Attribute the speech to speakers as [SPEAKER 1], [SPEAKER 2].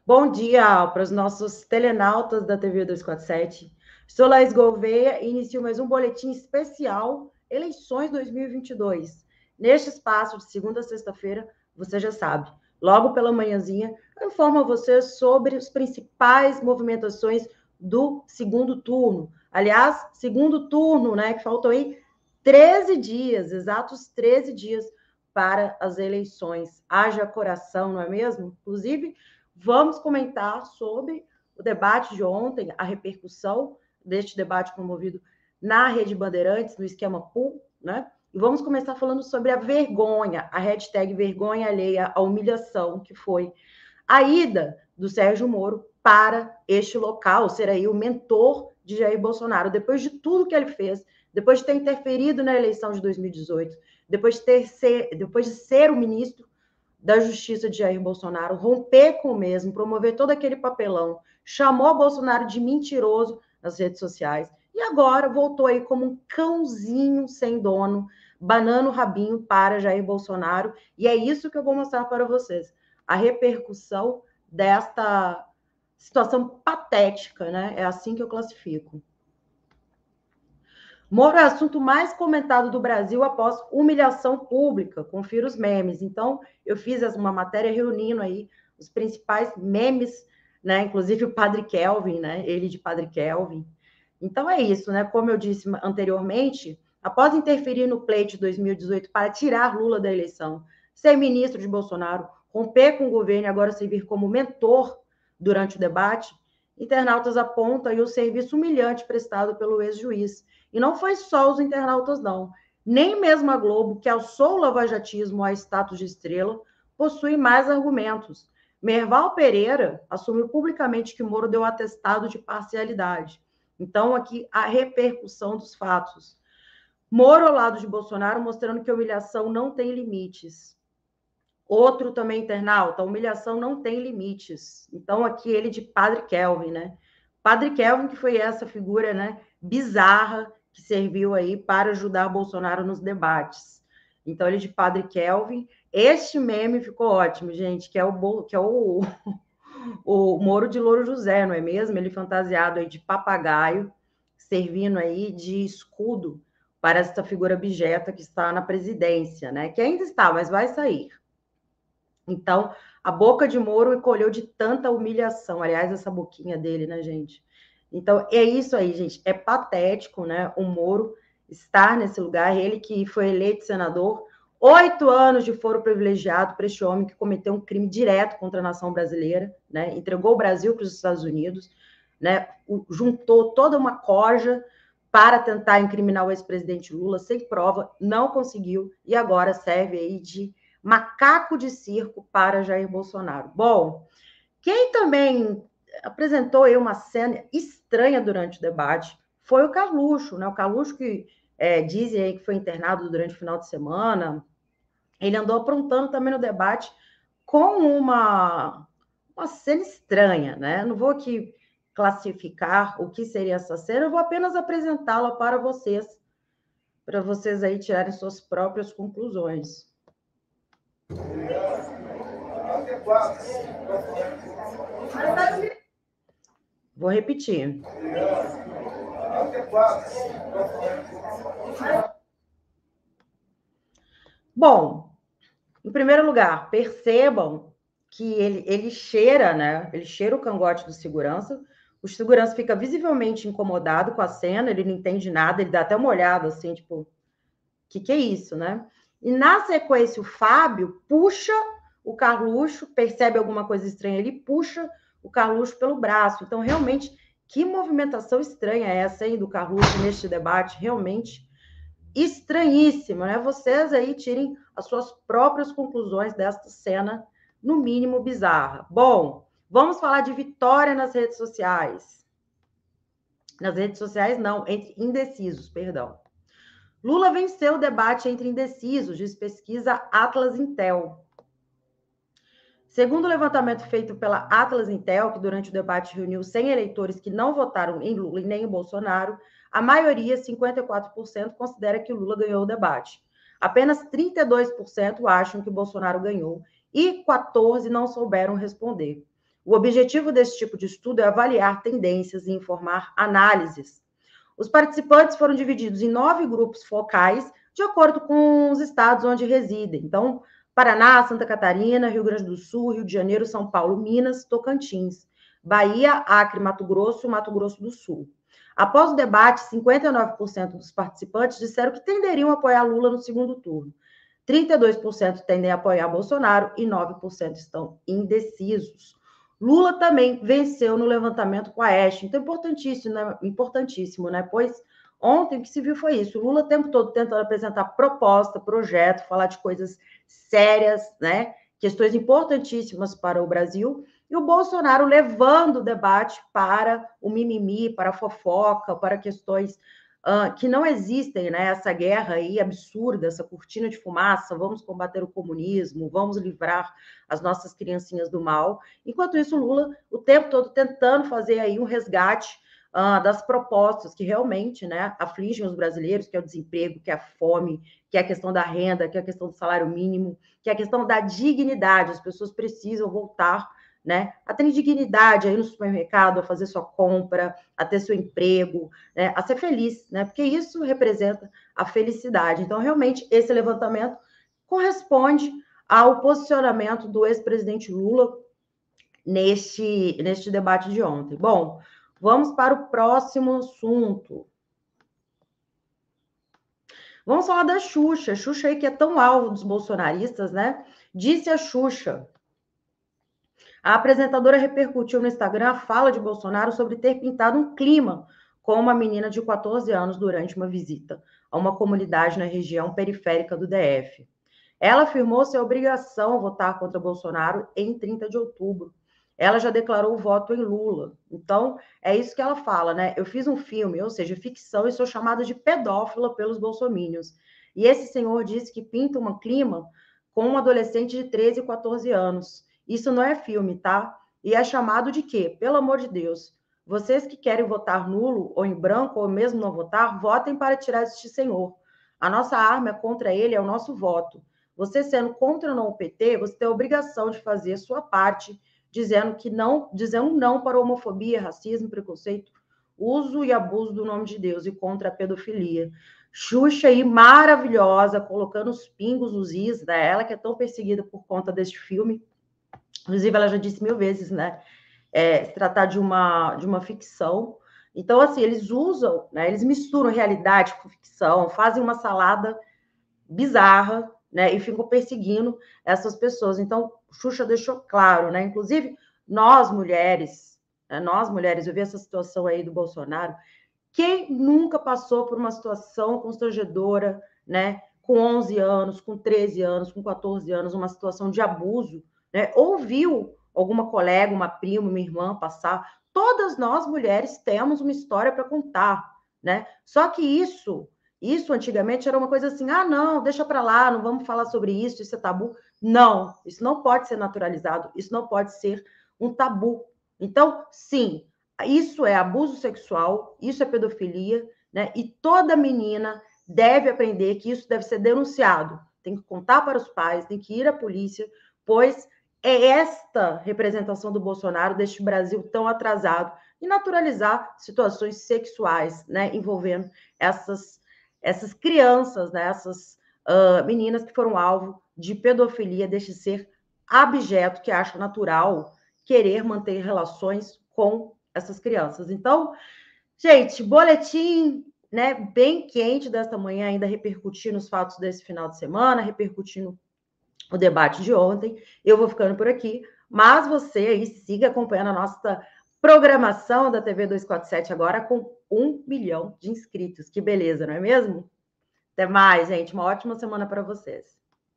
[SPEAKER 1] Bom dia para os nossos telenautas da TV 247. Sou Laís Gouveia e inicio mais um boletim especial Eleições 2022. Neste espaço, de segunda a sexta-feira, você já sabe, logo pela manhãzinha, eu informo a você sobre as principais movimentações do segundo turno. Aliás, segundo turno, né, que faltam aí 13 dias, exatos 13 dias para as eleições. Haja coração, não é mesmo? Inclusive, vamos comentar sobre o debate de ontem, a repercussão deste debate promovido na Rede Bandeirantes, no esquema pool, né? E vamos começar falando sobre a vergonha, a hashtag vergonha alheia, a humilhação que foi a ida do Sérgio Moro para este local, ser aí o mentor de Jair Bolsonaro, depois de tudo que ele fez, depois de ter interferido na eleição de 2018, depois de ser o ministro da Justiça de Jair Bolsonaro, romper com o mesmo, promover todo aquele papelão, chamou Bolsonaro de mentiroso nas redes sociais e agora voltou aí como um cãozinho sem dono, banando o rabinho para Jair Bolsonaro. E é isso que eu vou mostrar para vocês. A repercussão desta situação patética, né? É assim que eu classifico. Moro é o assunto mais comentado do Brasil após humilhação pública. Confira os memes. Então, eu fiz uma matéria reunindo aí os principais memes, né? Inclusive o Padre Kelvin, né? Ele de Padre Kelvin. Então é isso, né? Como eu disse anteriormente, após interferir no pleito de 2018 para tirar Lula da eleição, ser ministro de Bolsonaro, romper com o governo e agora servir como mentor durante o debate, internautas apontam aí o serviço humilhante prestado pelo ex-juiz. E não foi só os internautas, não. Nem mesmo a Globo, que alçou o lavajatismo a status de estrela, possui mais argumentos. Merval Pereira assumiu publicamente que Moro deu atestado de parcialidade. Então, aqui, a repercussão dos fatos. Moro ao lado de Bolsonaro, mostrando que a humilhação não tem limites. Outro também internauta, a humilhação não tem limites. Então, aqui ele de Padre Kelvin, né? Padre Kelvin, que foi essa figura, né, bizarra, que serviu aí para ajudar Bolsonaro nos debates. Então, ele de Padre Kelvin. Este meme ficou ótimo, gente, que é o Moro de Louro José, não é mesmo? Ele fantasiado aí de papagaio, servindo aí de escudo para esta figura abjeta que está na presidência, né? Que ainda está, mas vai sair. Então, a boca de Moro encolheu de tanta humilhação. Aliás, essa boquinha dele, né, gente? Então, é isso aí, gente. É patético, né? O Moro estar nesse lugar. Ele que foi eleito senador, 8 anos de foro privilegiado para este homem que cometeu um crime direto contra a nação brasileira, né? Entregou o Brasil para os Estados Unidos, né? Juntou toda uma corja para tentar incriminar o ex-presidente Lula sem prova, não conseguiu e agora serve aí de macaco de circo para Jair Bolsonaro. Bom, quem também apresentou aí uma cena estranha durante o debate foi o Carluxo, né? O Carluxo que dizem aí que foi internado durante o final de semana. Ele andou aprontando também no debate com uma cena estranha, né? Não vou aqui classificar o que seria essa cena, eu vou apenas apresentá-la para vocês aí tirarem suas próprias conclusões. Vou repetir. Bom, em primeiro lugar, percebam que ele cheira, né? Ele cheira o cangote do segurança. O segurança fica visivelmente incomodado com a cena, ele não entende nada, ele dá até uma olhada assim, tipo, que é isso, né? E na sequência, o Fábio puxa o Carluxo, percebe alguma coisa estranha, ele puxa o Carluxo pelo braço. Então, realmente, que movimentação estranha é essa aí do Carluxo neste debate? Realmente estranhíssima, né? Vocês aí tirem as suas próprias conclusões desta cena, no mínimo bizarra. Bom, vamos falar de vitória nas redes sociais. Nas redes sociais, não, entre indecisos, perdão. Lula venceu o debate entre indecisos, diz pesquisa Atlas Intel. Segundo o levantamento feito pela Atlas Intel, que durante o debate reuniu 100 eleitores que não votaram em Lula e nem em Bolsonaro, a maioria, 54%, considera que Lula ganhou o debate. Apenas 32% acham que Bolsonaro ganhou e 14% não souberam responder. O objetivo desse tipo de estudo é avaliar tendências e informar análises. Os participantes foram divididos em 9 grupos focais, de acordo com os estados onde residem. Então, Paraná, Santa Catarina, Rio Grande do Sul, Rio de Janeiro, São Paulo, Minas, Tocantins, Bahia, Acre, Mato Grosso do Sul. Após o debate, 59% dos participantes disseram que tenderiam a apoiar Lula no segundo turno. 32% tendem a apoiar Bolsonaro e 9% estão indecisos. Lula também venceu no levantamento com a Aécio. Então, importantíssimo, né? Pois ontem o que se viu foi isso. Lula o tempo todo tentando apresentar proposta, projeto, falar de coisas sérias, né? Questões importantíssimas para o Brasil. E o Bolsonaro levando o debate para o mimimi, para a fofoca, para questões que não existem, né? Essa guerra aí absurda, essa cortina de fumaça, vamos combater o comunismo, vamos livrar as nossas criancinhas do mal. Enquanto isso, Lula, o tempo todo tentando fazer aí um resgate das propostas que realmente, né, afligem os brasileiros, que é o desemprego, que é a fome, que é a questão da renda, que é a questão do salário mínimo, que é a questão da dignidade. As pessoas precisam voltar, né, a ter dignidade aí no supermercado, a fazer sua compra, a ter seu emprego, né, a ser feliz, né, porque isso representa a felicidade. Então, realmente, esse levantamento corresponde ao posicionamento do ex-presidente Lula neste debate de ontem. Bom, vamos para o próximo assunto. Vamos falar da Xuxa. Xuxa aí que é tão alvo dos bolsonaristas, né? Disse a Xuxa. A apresentadora repercutiu no Instagram a fala de Bolsonaro sobre ter pintado um clima com uma menina de 14 anos durante uma visita a uma comunidade na região periférica do DF. Ela afirmou ser obrigação votar contra Bolsonaro em 30 de outubro. Ela já declarou o voto em Lula. Então, é isso que ela fala, né? Eu fiz um filme, ou seja, ficção, e sou chamada de pedófila pelos bolsomínios. E esse senhor disse que pinta um clima com um adolescente de 13 e 14 anos. Isso não é filme, tá? E é chamado de quê? Pelo amor de Deus. Vocês que querem votar nulo ou em branco, ou mesmo não votar, votem para tirar este senhor. A nossa arma contra ele é o nosso voto. Você sendo contra ou não o PT, você tem a obrigação de fazer a sua parte, dizendo não para a homofobia, racismo, preconceito, uso e abuso do nome de Deus e contra a pedofilia. Xuxa aí, maravilhosa, colocando os pingos nos is, né? Ela que é tão perseguida por conta deste filme. Inclusive, ela já disse 1000 vezes, né? Se tratar de uma ficção. Então, assim, eles usam, né? Eles misturam realidade com ficção, fazem uma salada bizarra, né? E ficam perseguindo essas pessoas. Então, Xuxa deixou claro, né? Inclusive, nós mulheres, eu vi essa situação aí do Bolsonaro. Quem nunca passou por uma situação constrangedora, né? Com 11 anos, com 13 anos, com 14 anos, uma situação de abuso, né? Ou viu alguma colega, uma prima, uma irmã passar. Todas nós mulheres temos uma história para contar, né? Só que isso antigamente era uma coisa assim, não, deixa para lá, não vamos falar sobre isso, isso é tabu. Não, isso não pode ser naturalizado, isso não pode ser um tabu. Então, sim, isso é abuso sexual, isso é pedofilia, né? E toda menina deve aprender que isso deve ser denunciado. Tem que contar para os pais, tem que ir à polícia, pois é esta representação do Bolsonaro, deste Brasil tão atrasado, e naturalizar situações sexuais, né? Envolvendo essas crianças, né? Essas meninas que foram alvo de pedofilia, deste ser abjeto que acha natural querer manter relações com essas crianças. Então, gente, boletim, né, bem quente desta manhã, ainda repercutindo os fatos desse final de semana, repercutindo o debate de ontem. Eu vou ficando por aqui, mas você aí siga acompanhando a nossa programação da TV 247 agora com 1 milhão de inscritos. Que beleza, não é mesmo? Até mais, gente. Uma ótima semana para vocês.